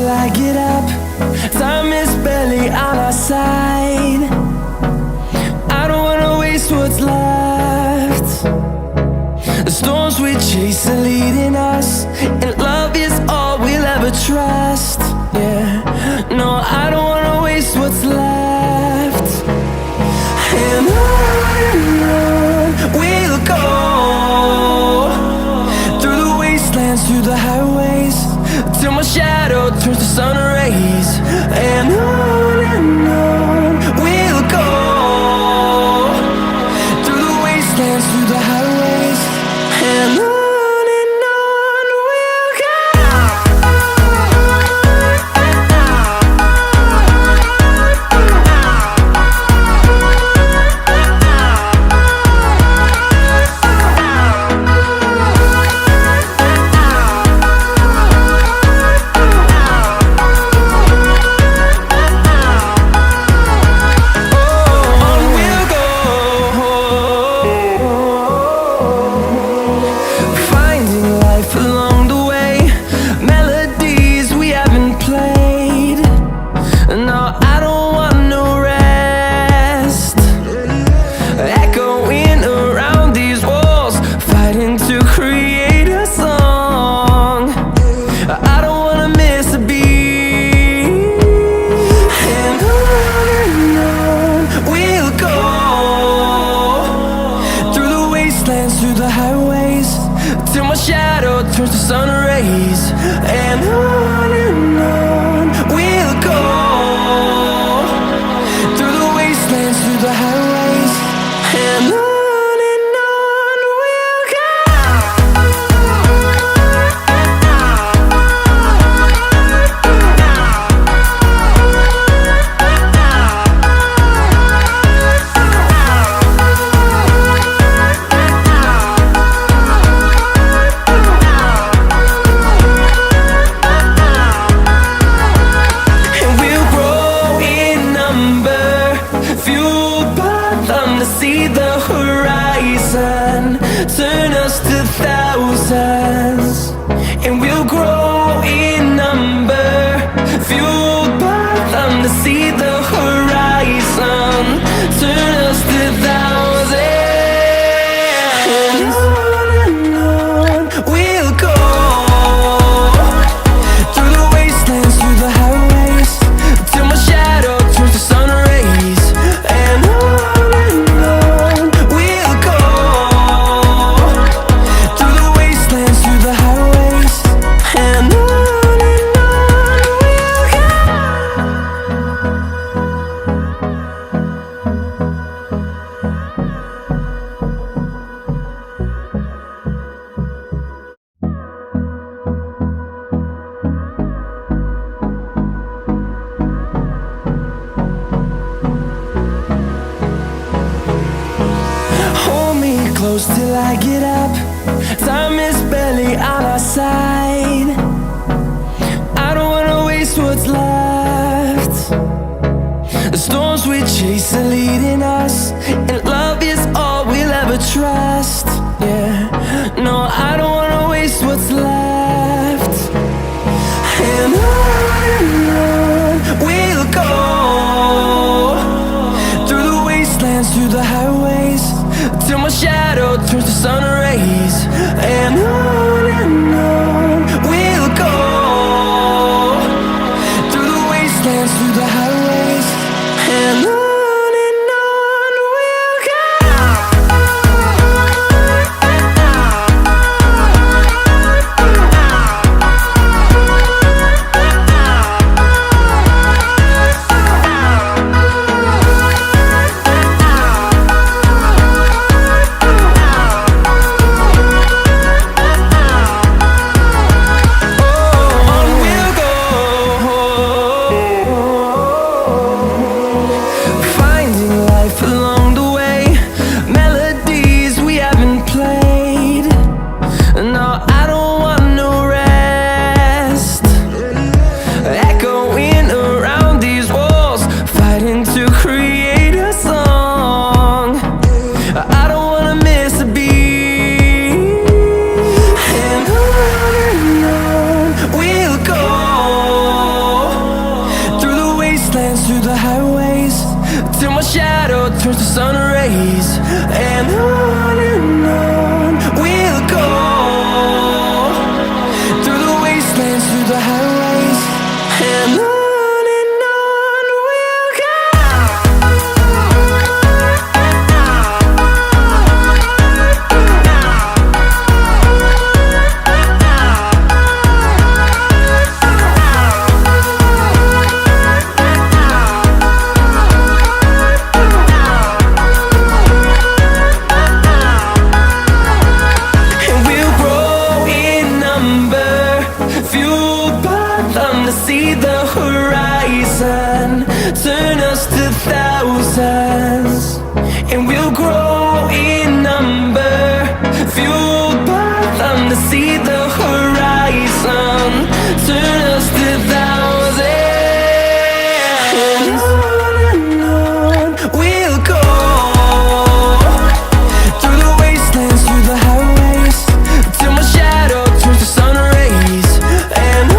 till I get up. Time is barely on our side. I don't wanna waste what's left. The storms we chase are leading us, and love is all we'll ever trust. Yeah, no, I don't wanna waste what's left. And on we'll go, through the wastelands, through the highways, till my shadow turns to sun rays. And on we'll go, through the wastelands, through the highways, and on we'll go. Through the highways, till my shadow turns to sun rays. And on we'll go, through the wastelands, through the highways, and on we'll go. See the horizon turn us to thousands, and we'll grow in number, fueled by them. To see the horizon turn us to thousands, and on we'll go, through the wastelands, through the highways, till my shadow turns to sun rays. And close till I get up. Time is barely on our side. I don't wanna waste what's left. The storms we chase are leading us, and love is all we'll ever trust. Yeah, no, I don't wanna waste what's left. And on we'll go, through the wastelands, through the highways, till my shadow turns to sun rays. And on we'll go, through the wastelands, through the highways, and on. through the highways, till my shadow turns to sun rays. And on we'll go, through the wastelands, through the highways, and on we'll go. See the horizon turn us to thousands, and we'll grow in number, fueled by them to see the horizon turn us to thousands. And on we'll go, through the wastelands, through the highways, till my shadow turns to sun rays. And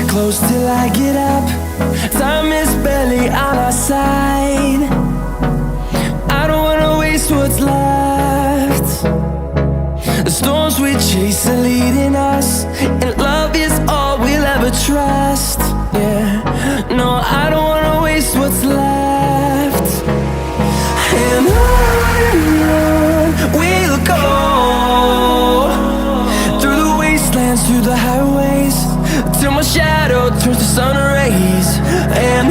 close till I get up. Time is barely on our side. I don't wanna waste what's left. The storms we chase are leading us, and love is all we'll ever trust. Yeah, no, I don't wanna waste what's left. And on we'll go, through the wastelands, through the highways, till my shadow turns to sun rays. And